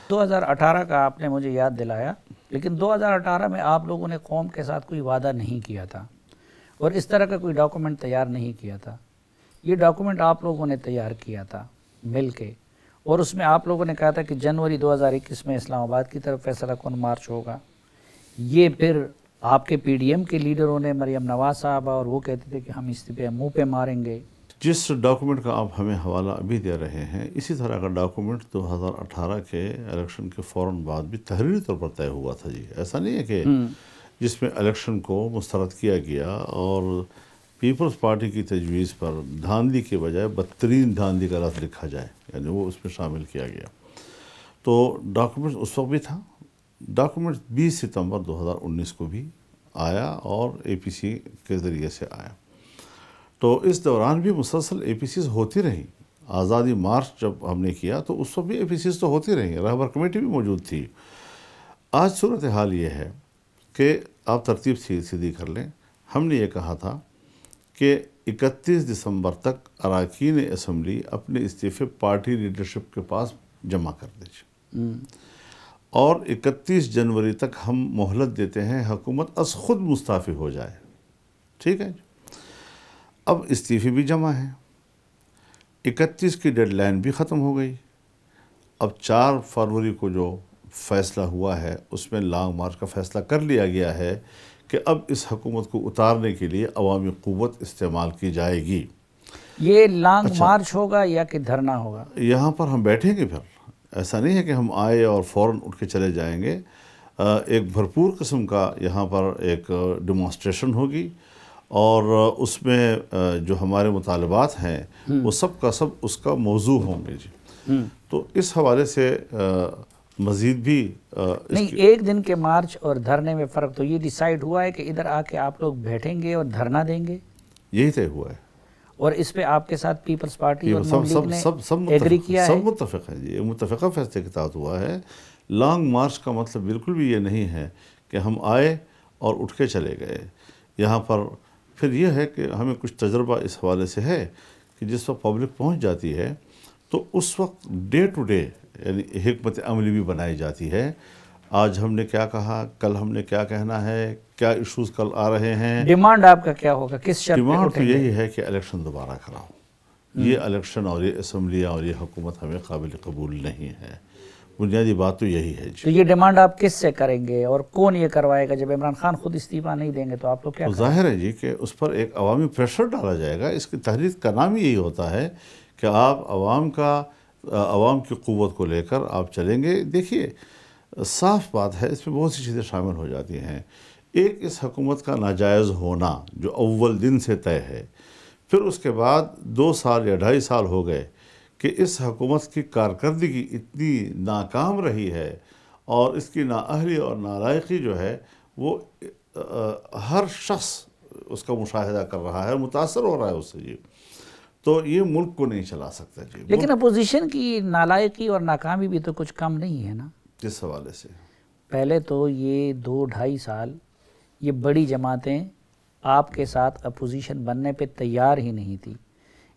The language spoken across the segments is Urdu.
2018 کا آپ نے مجھے یاد دلایا، لیکن 2018 میں آپ لوگوں نے قوم کے ساتھ کوئی وعدہ نہیں کیا تھا اور اس طرح کا کوئی ڈاکومنٹ تیار نہیں کیا تھا۔ یہ ڈاکومنٹ آپ لوگوں نے تیار کیا تھا مل کے، اور اس میں آپ لوگوں نے کہا تھا کہ جنوری 2021 میں اسلام آباد کی طرف فیصلہ کن مارچ ہوگا۔ یہ پھر آپ کے پی ڈی ایم کے لیڈروں نے، مریم نواز صاحبہ، اور وہ کہتے تھے کہ ہم اس پہ منہ پہ ماریں گے۔ جس ڈاکومنٹ کا آپ ہمیں حوالہ ابھی دے رہے ہیں، اسی طرح کا ڈاکومنٹ 2018 کے الیکشن کے فوراً بعد بھی تحریری طور پر طے ہوا تھا جی۔ ایسا نہیں ہے کہ جس میں الیکشن کو مسترد کیا گیا اور پیپلز پارٹی کی تجویز پر دھاندلی کے بجائے بدترین دھاندلی کا لفظ لکھا جائے، یعنی وہ اس میں شامل کیا گیا۔ تو ڈاکومنٹ اس وقت بھی تھا۔ ڈاکومنٹ 20 ستمبر 2019 کو بھی آیا اور اے پی سی کے ذریعے سے آیا۔ تو اس دوران بھی مسلسل اے پی سیز ہوتی رہیں۔ آزادی مارچ جب ہم نے کیا تو اس وقت بھی اے پی سیز تو ہوتی رہیں، رہبر کمیٹی بھی موجود تھی۔ آج صورتحال یہ ہے کہ آپ ترتیب سیدھی کر لیں۔ ہم نے یہ کہا تھا کہ 31 دسمبر تک اراکین اسمبلی اپنے استعفے پارٹی لیڈرشپ کے پاس جمع کر دیجیے، اور 31 جنوری تک ہم مہلت دیتے ہیں، حکومت از خود مستعفی ہو جائے۔ ٹھیک ہے جی۔ اب استعفے بھی جمع ہیں، 31 کی ڈیڈ لائن بھی ختم ہو گئی۔ اب 4 فروری کو جو فیصلہ ہوا ہے اس میں لانگ مارچ کا فیصلہ کر لیا گیا ہے کہ اب اس حکومت کو اتارنے کے لیے عوامی قوت استعمال کی جائے گی۔ یہ لانگ مارچ ہوگا یا کہ دھرنا ہوگا؟ یہاں پر ہم بیٹھیں گے، پھر ایسا نہیں ہے کہ ہم آئے اور فوراً اٹھ کے چلے جائیں گے۔ ایک بھرپور قسم کا یہاں پر ایک ڈیمانسٹریشن ہوگی، اور اس میں جو ہمارے مطالبات ہیں وہ سب کا سب اس کا موضوع ہوں گے جی۔ تو اس حوالے سے مزید بھی نہیں، ایک دن کے مارچ اور دھرنے میں فرق تو یہ ڈیسائیڈ ہوا ہے کہ ادھر آ کے آپ لوگ بیٹھیں گے اور دھرنا دیں گے، یہی طے ہوا ہے۔ اور اس پہ آپ کے ساتھ پیپلز پارٹی اور نون لیگ نے سب ایگری کیا ہے؟ سب متفق ہے جی، یہ متفقہ فیصلے کے تحت ہوا ہے۔ لانگ مارچ کا مطلب بالکل بھی یہ نہیں ہے کہ ہم آئے اور اٹھ کے چلے گئے۔ یہاں پر پھر یہ ہے کہ ہمیں کچھ تجربہ اس حوالے سے ہے کہ جس وقت پبلک پہنچ جاتی ہے تو اس وقت ڈے ٹو ڈے یعنی حکمت عملی بھی بنائی جاتی ہے۔ آج ہم نے کیا کہا، کل ہم نے کیا کہنا ہے، کیا ایشوز کل آ رہے ہیں۔ ڈیمانڈ آپ کا کیا ہوگا، کس شرط پہ ڈیمانڈ تو اٹھیں گے؟ یہی ہے کہ الیکشن دوبارہ کراؤ۔ یہ الیکشن اور یہ اسمبلیاں اور یہ حکومت ہمیں قابل قبول نہیں ہے۔ بنیادی بات تو یہی ہے تو جی۔ یہ ڈیمانڈ آپ کس سے کریں گے اور کون یہ کروائے گا؟ جب عمران خان خود استعفیٰ نہیں دیں گے تو آپ لوگ کیا تو کریں گے؟ ظاہر ہے جی کہ اس پر ایک عوامی پریشر ڈالا جائے گا۔ اس کی تحریک کا نام ہی یہی ہوتا ہے کہ آپ عوام کی قوت کو لے کر آپ چلیں گے۔ دیکھیے صاف بات ہے، اس میں بہت سی چیزیں شامل ہو جاتی ہیں۔ ایک اس حکومت کا ناجائز ہونا جو اول دن سے طے ہے، پھر اس کے بعد 2 سال یا 2.5 سال ہو گئے کہ اس حکومت کی کارکردگی اتنی ناکام رہی ہے، اور اس کی نااہلی اور نالائقی جو ہے وہ ہر شخص اس کا مشاہدہ کر رہا ہے، متاثر ہو رہا ہے اس سے جی۔ تو یہ ملک کو نہیں چلا سکتا جی۔ لیکن اپوزیشن کی نالائقی اور ناکامی بھی تو کچھ کم نہیں ہے نا۔ کس حوالے سے؟ پہلے تو یہ 2-2.5 سال یہ بڑی جماعتیں آپ کے ساتھ اپوزیشن بننے پہ تیار ہی نہیں تھی۔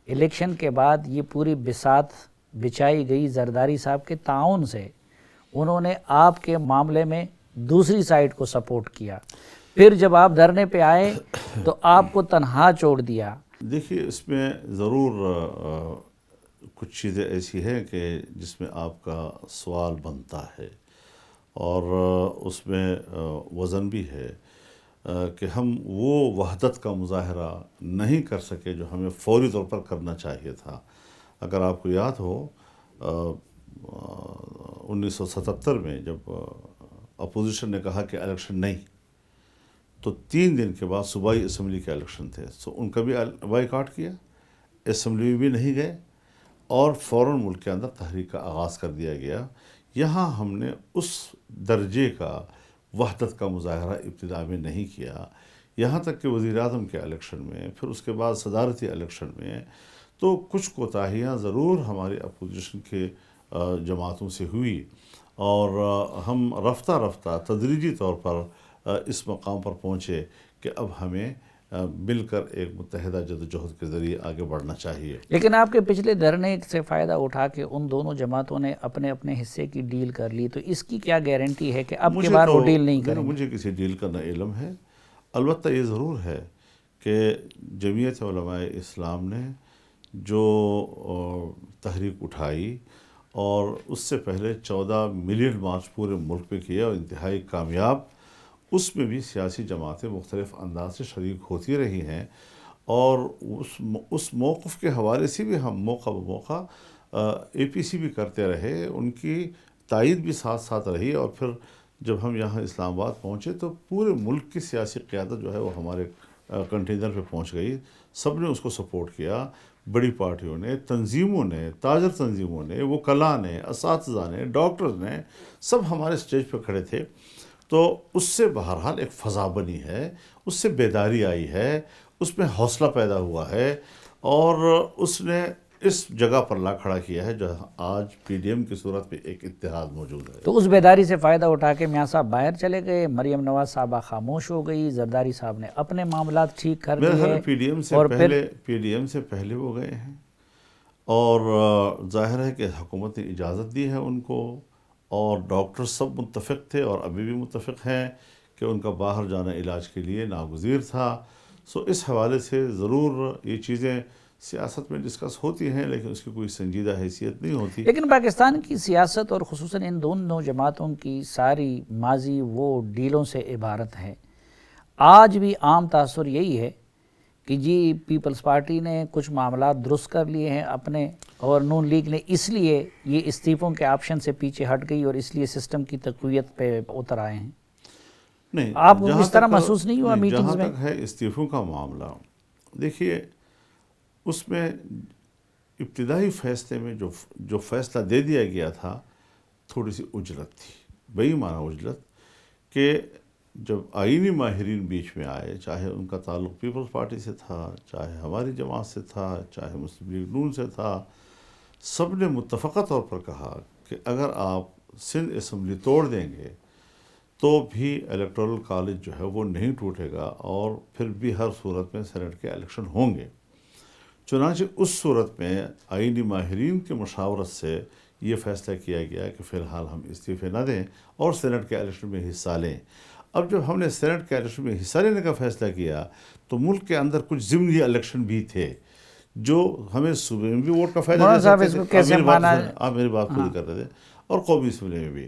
الیکشن کے بعد یہ پوری بساط بچائی گئی زرداری صاحب کے تعاون سے، انہوں نے آپ کے معاملے میں دوسری سائیڈ کو سپورٹ کیا۔ پھر جب آپ دھرنے پہ آئے تو آپ کو تنہا چھوڑ دیا۔ دیکھیے اس میں ضرور کچھ چیزیں ایسی ہیں کہ جس میں آپ کا سوال بنتا ہے، اور اس میں وزن بھی ہے کہ ہم وہ وحدت کا مظاہرہ نہیں کر سکے جو ہمیں فوری طور پر کرنا چاہیے تھا۔ اگر آپ کو یاد ہو 1977 میں جب اپوزیشن نے کہا کہ الیکشن نہیں، تو 3 دن کے بعد صوبائی اسمبلی کے الیکشن تھے، ان کا بھی بائیکاٹ کیا، اسمبلی میں بھی نہیں گئے، اور فوراً ملک کے اندر تحریک کا آغاز کر دیا گیا۔ یہاں ہم نے اس درجے کا وحدت کا مظاہرہ ابتدا میں نہیں کیا، یہاں تک کہ وزیر اعظم کے الیکشن میں، پھر اس کے بعد صدارتی الیکشن میں تو کچھ کوتاہیاں ضرور ہماری اپوزیشن کے جماعتوں سے ہوئی، اور ہم رفتہ رفتہ تدریجی طور پر اس مقام پر پہنچے کہ اب ہمیں مل کر ایک متحدہ جدوجہد کے ذریعے آگے بڑھنا چاہیے۔ لیکن آپ کے پچھلے دھرنے سے فائدہ اٹھا کے ان دونوں جماعتوں نے اپنے اپنے حصے کی ڈیل کر لی، تو اس کی کیا گارنٹی ہے کہ اب کی بار وہ ڈیل نہیں کریں؟ مجھے کسی ڈیل کا نہ علم ہے، البتہ یہ ضرور ہے کہ جمعیت علماء اسلام نے جو تحریک اٹھائی اور اس سے پہلے 14 ملین مارچ پورے ملک میں کیا اور انتہائی کامیاب، اس میں بھی سیاسی جماعتیں مختلف انداز سے شریک ہوتی رہی ہیں، اور اس موقف کے حوالے سے بھی ہم موقع بموقع اے پی سی بھی کرتے رہے، ان کی تائید بھی ساتھ ساتھ رہی، اور پھر جب ہم یہاں اسلام آباد پہنچے تو پورے ملک کی سیاسی قیادت جو ہے وہ ہمارے کنٹینر پہ پہنچ گئی، سب نے اس کو سپورٹ کیا، بڑی پارٹیوں نے، تنظیموں نے، تاجر تنظیموں نے، وکلاء نے، اساتذہ نے، ڈاکٹرز نے، سب ہمارے سٹیج پہ کھڑے تھے۔ تو اس سے بہرحال ایک فضا بنی ہے، اس سے بیداری آئی ہے، اس میں حوصلہ پیدا ہوا ہے، اور اس نے اس جگہ پر لا کھڑا کیا ہے جو آج پی ڈی ایم کی صورت میں ایک اتحاد موجود ہے۔ تو اس بیداری سے فائدہ اٹھا کے میاں صاحب باہر چلے گئے، مریم نواز صاحبہ خاموش ہو گئی، زرداری صاحب نے اپنے معاملات ٹھیک کر دیے، پی ڈی ایم سے پہلے وہ گئے ہیں، اور ظاہر ہے کہ حکومت نے اجازت دی ہے ان کو، اور ڈاکٹر سب متفق تھے اور ابھی بھی متفق ہیں کہ ان کا باہر جانا علاج کے لیے ناگزیر تھا۔ سو اس حوالے سے ضرور یہ چیزیں سیاست میں ڈسکس ہوتی ہیں، لیکن اس کی کوئی سنجیدہ حیثیت نہیں ہوتی۔ لیکن پاکستان کی سیاست اور خصوصاً ان دونوں جماعتوں کی ساری ماضی وہ ڈیلوں سے عبارت ہے۔ آج بھی عام تاثر یہی ہے کہ جی پیپلز پارٹی نے کچھ معاملات درست کر لیے ہیں اپنے، اور نون لیگ نے اس لیے یہ استعفوں کے آپشن سے پیچھے ہٹ گئی اور اس لیے سسٹم کی تقویت پہ اتر آئے ہیں۔ نہیں، آپ کو اس طرح محسوس نہیں ہوا میٹنگز میں؟ جہاں تک ہے استعفوں کا معاملہ، دیکھیے اس میں ابتدائی فیصلے میں جو فیصلہ دے دیا گیا تھا، تھوڑی سی اجلت تھی، بے معنی اجلت، کہ جب آئینی ماہرین بیچ میں آئے، چاہے ان کا تعلق پیپلز پارٹی سے تھا، چاہے ہماری جماعت سے تھا، چاہے مسلم لیگ نون سے تھا، سب نے متفقہ طور پر کہا کہ اگر آپ سندھ اسمبلی توڑ دیں گے تو بھی الیکٹورل کالج جو ہے وہ نہیں ٹوٹے گا، اور پھر بھی ہر صورت میں سینٹ کے الیکشن ہوں گے۔ چنانچہ اس صورت میں آئینی ماہرین کے مشاورت سے یہ فیصلہ کیا گیا کہ فی الحال ہم استعفے نہ دیں اور سینٹ کے الیکشن میں حصہ لیں۔ اب جب ہم نے سینٹ کے الیکشن میں حصہ لینے کا فیصلہ کیا تو ملک کے اندر کچھ ضمنی الیکشن بھی تھے جو ہمیں صوبے میں بھی ووٹ کا فائدہ دے سکتے تھے، آپ میری بات پوری کر رہے تھے، اور قومی اسمبلی میں بھی۔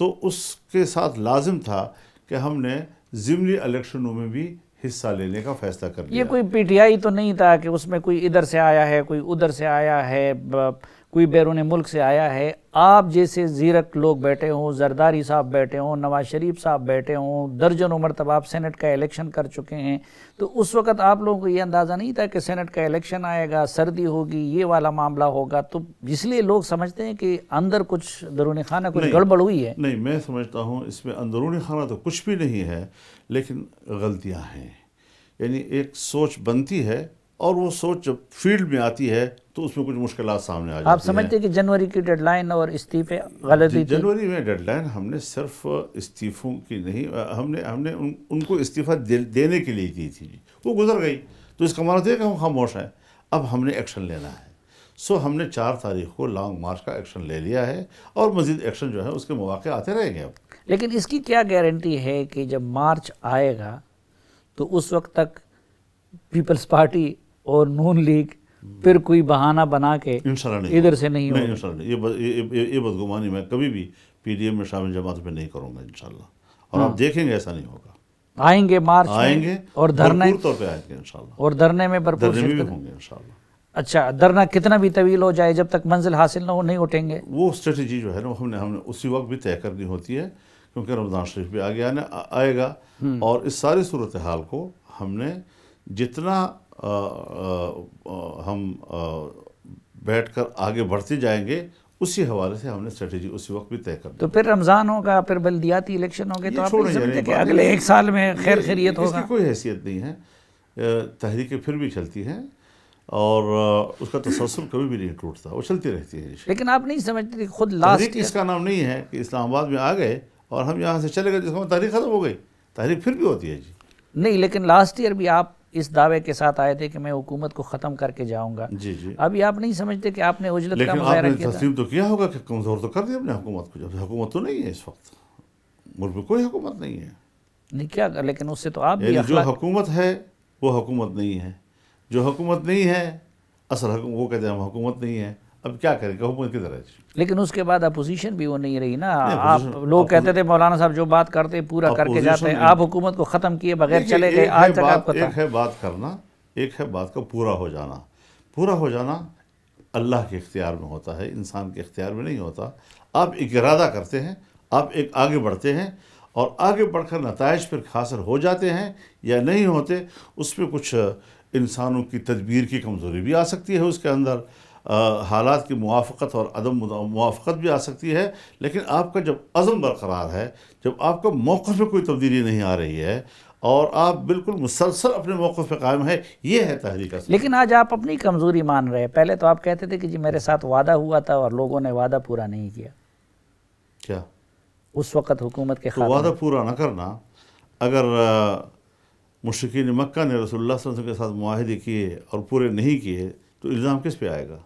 تو اس کے ساتھ لازم تھا کہ ہم نے ضمنی الیکشنوں میں بھی حصہ لینے کا فیصلہ کر لیا۔ یہ کوئی پی ٹی آئی تو نہیں تھا کہ اس میں کوئی ادھر سے آیا ہے، کوئی ادھر سے آیا ہے، کوئی بیرون ملک سے آیا ہے۔ آپ جیسے زیرک لوگ بیٹھے ہوں، زرداری صاحب بیٹھے ہوں، نواز شریف صاحب بیٹھے ہوں، درجنوں مرتبہ آپ سینٹ کا الیکشن کر چکے ہیں، تو اس وقت آپ لوگوں کو یہ اندازہ نہیں تھا کہ سینٹ کا الیکشن آئے گا، سردی ہوگی، یہ والا معاملہ ہوگا، تو اس لیے لوگ سمجھتے ہیں کہ اندر کچھ درون خانہ کچھ گڑبڑ ہوئی ہے؟ نہیں، میں سمجھتا ہوں اس میں اندرونی خانہ تو کچھ بھی نہیں ہے، لیکن غلطیاں ہیں۔ یعنی ایک سوچ بنتی ہے، اور وہ سوچ جب فیلڈ میں آتی ہے تو اس میں کچھ مشکلات سامنے آ جاتی ہیں۔ آپ سمجھتے ہیں کہ جنوری کی ڈیڈ لائن اور استعفے غلطی تھی؟ جنوری میں ڈیڈ لائن ہم نے صرف استعفوں کی نہیں، ہم نے ان کو استعفیٰ دینے کے لیے دی تھی، وہ گزر گئی، تو اس کا مطلب ہے کہ ہم خاموش ہیں۔ اب ہم نے ایکشن لینا ہے، سو ہم نے 4 تاریخ کو لانگ مارچ کا ایکشن لے لیا ہے، اور مزید ایکشن جو ہے اس کے مواقع آتے رہیں گے۔ اب لیکن اس کی کیا گارنٹی ہے کہ جب مارچ آئے گا تو اس وقت تک پیپلز پارٹی اور نون لیگ پھر کوئی بہانہ بنا کے ادھر سے نہیں ہوگا؟ انشاءاللہ یہ بدگمانی میں کبھی بھی پی ڈی ایم میں شامل جماعت میں نہیں کروں گا انشاءاللہ، اور آپ دیکھیں گے ایسا نہیں ہوگا۔ آئیں گے مارچ آئیں گے، اور دھرنے بھرپور طور پہ آئیں گے انشاءاللہ، اور دھرنے میں بھرپور دھرنے بھی ہوں گے انشاءاللہ۔ اچھا، دھرنا کتنا بھی طویل ہو جائے، جب تک منزل حاصل نہ ہو نہیں اٹھیں گے؟ وہ اسٹریٹجی جو ہے نا ہم نے اسی وقت بھی طے کرنی ہوتی ہے، کیونکہ رمضان شریف بھی آگے آئے گا، اور اس ساری صورتحال کو ہم نے جتنا ہم بیٹھ کر آگے بڑھتے جائیں گے، اسی حوالے سے ہم نے اسٹریٹجی اسی وقت بھی طے کر دی۔ تو پھر رمضان ہوگا، پھر بلدیاتی الیکشن ہوں گے، تو آپ نہیں سمجھتے کہ اگلے 1 سال میں خیر خیریت ہوگا؟ اس کی کوئی حیثیت نہیں ہے، تحریکیں پھر بھی چلتی ہیں، اور اس کا تسلسل کبھی بھی نہیں ٹوٹتا، وہ چلتی رہتی ہے۔ لیکن آپ نہیں سمجھتے کہ خود تحریک اس کا نام نہیں ہے کہ اسلام آباد میں آ گئے اور ہم یہاں سے چلے گئے جس میں تحریک ختم ہو گئی، تحریک پھر بھی ہوتی ہے جی۔ نہیں، لیکن لاسٹ ایئر بھی آپ اس دعوے کے ساتھ آئے تھے کہ میں حکومت کو ختم کر کے جاؤں گا. جی جی. ابھی آپ نہیں سمجھتے کہ آپ نے عجلت کا لیکن آپ مظاہرہ نے کیا تھا؟ تسلیم تو کیا ہوگا کہ کمزور تو کر دیا اپنے حکومت کو. جب حکومت تو نہیں ہے اس وقت ملک میں، کوئی حکومت نہیں ہے. نہیں کیا، لیکن اس سے تو آپ بھی یعنی جو اخلاق. حکومت ہے وہ حکومت نہیں ہے، جو حکومت نہیں ہے اصل حکومت، وہ کہتے ہیں ہم حکومت نہیں ہے. اب کیا کریں کہ حکومت کدھر ہے؟ لیکن اس کے بعد اپوزیشن بھی وہ نہیں رہی نا. نہیں، آپ اپوزیشن- لوگ کہتے تھے مولانا صاحب جو بات کرتے پورا کر کے جاتے ہیں، اپوزیشن- آپ حکومت کو ختم کیے بغیر دیکھیے، چلے گئے. ایک آج ہے تک آپ کو تھا. ایک ہے بات کرنا، ایک ہے بات کا پورا ہو جانا. پورا ہو جانا اللہ کے اختیار میں ہوتا ہے، انسان کے اختیار میں نہیں ہوتا. آپ ایک ارادہ کرتے ہیں، آپ ایک آگے بڑھتے ہیں، اور آگے بڑھ کر نتائج پھر حاصل ہو جاتے ہیں یا نہیں ہوتے، اس میں کچھ انسانوں کی تدبیر کی کمزوری بھی آ سکتی ہے، اس کے اندر حالات کی موافقت اور عدم موافقت بھی آ سکتی ہے. لیکن آپ کا جب عزم برقرار ہے، جب آپ کا موقف میں کوئی تبدیلی نہیں آ رہی ہے اور آپ بالکل مسلسل اپنے موقف پہ قائم ہے، یہ ہے تحریک اصل. لیکن آج آپ اپنی کمزوری مان رہے ہیں. پہلے تو آپ کہتے تھے کہ جی میرے ساتھ وعدہ ہوا تھا اور لوگوں نے وعدہ پورا نہیں کیا. کیا اس وقت حکومت کے تو خاتمے. وعدہ پورا نہ کرنا، اگر مشرکین مکہ نے رسول اللہ صلی اللہ علیہ وسلم کے ساتھ معاہدے کیے اور پورے نہیں کیے تو الزام کس پہ آئے گا؟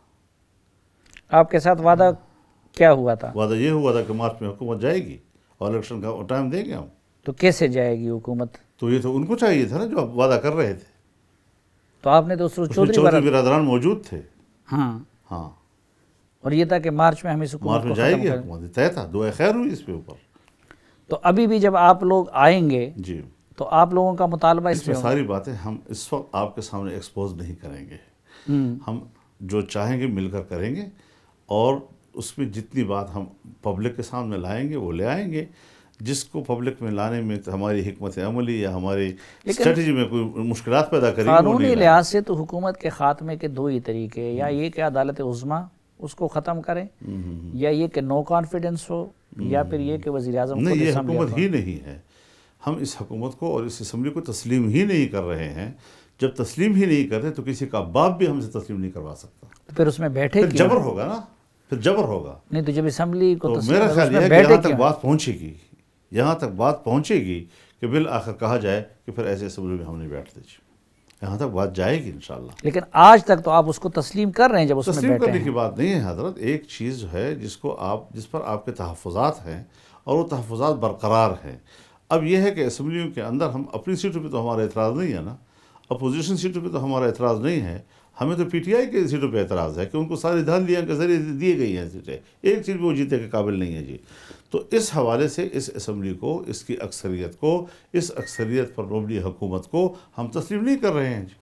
آپ کے ساتھ وعدہ کیا ہوا تھا؟ وعدہ یہ ہوا تھا کہ مارچ میں حکومت جائے گی اور الیکشن کا ٹائم دیں گے ہم. تو کیسے جائے گی حکومت؟ تو یہ تو ان کو چاہیے تھا نا جو آپ وعدہ کر رہے تھے. تو آپ نے تو اس میں چودھری چودھری برادران موجود تھے. ہاں، ہاں، اور یہ تھا کہ مارچ میں ہم اس مارچ حکومت میں کو جائے ختم گی کریں. حکومت، طے تھا. دعا خیر ہوئی اس پہ اوپر. تو ابھی بھی جب آپ لوگ آئیں گے جی، تو آپ لوگوں کا مطالبہ اس اس میں میں ساری باتیں ہم اس وقت آپ کے سامنے ایکسپوز نہیں کریں گے. ہوگا. ہم جو چاہیں گے مل کر کریں گے، اور اس میں جتنی بات ہم پبلک کے سامنے لائیں گے وہ لے آئیں گے. جس کو پبلک میں لانے میں ہماری حکمت عملی یا ہماری اسٹریٹجی میں کوئی مشکلات پیدا کرے گی وہ قانونی نہیں لائیں. لحاظ سے تو حکومت کے خاتمے کے دو ہی طریقے ہیں، یا یہ کہ عدالت عظمیٰ اس کو ختم کریں، یا یہ کہ نو کانفیڈنس ہو، یا پھر یہ کہ وزیر اعظم نہیں، خود یہ اسمبلی حکومت ہی نہیں ہے. ہم اس حکومت کو اور اس اسمبلی کو تسلیم ہی نہیں کر رہے ہیں. جب تسلیم ہی نہیں کر رہے تو کسی کا باپ بھی ہم سے تسلیم نہیں کروا سکتا. تو پھر اس میں بیٹھے پھر کیوں؟ جبر ہوگا نا، پھر جبر ہوگا. نہیں تو جب اسمبلی کو تو تسلیم میرا ہے، خیال اس یہ میں ہے کہ بیٹھے یہاں تک کیوں؟ بات پہنچے گی، یہاں تک بات پہنچے گی کہ بالآخر کہا جائے کہ پھر ایسے اسمبلی میں ہم نہیں بیٹھتے. یہاں تک بات جائے گی انشاءاللہ. لیکن آج تک تو آپ اس کو تسلیم کر رہے ہیں جب اس میں تسلیم بیٹھے کرنے ہیں. کی بات نہیں ہے حضرت. ایک چیز جو ہے جس پر آپ کے تحفظات ہیں اور وہ تحفظات برقرار ہیں. اب یہ ہے کہ اسمبلیوں کے اندر ہم اپنی سیٹوں پہ تو ہمارا اعتراض نہیں ہے نا، اپوزیشن سیٹوں پہ تو ہمارا اعتراض نہیں ہے. ہمیں تو پی ٹی آئی کے سیٹوں پہ اعتراض ہے کہ ان کو ساری دھاندلیاں کے ذریعے دی گئی ہیں سیٹیں، ایک سیٹ بھی وہ جیتے کے قابل نہیں ہے جی. تو اس حوالے سے اس اسمبلی کو، اس کی اکثریت کو، اس اکثریت پر مبنی حکومت کو ہم تسلیم نہیں کر رہے ہیں جی.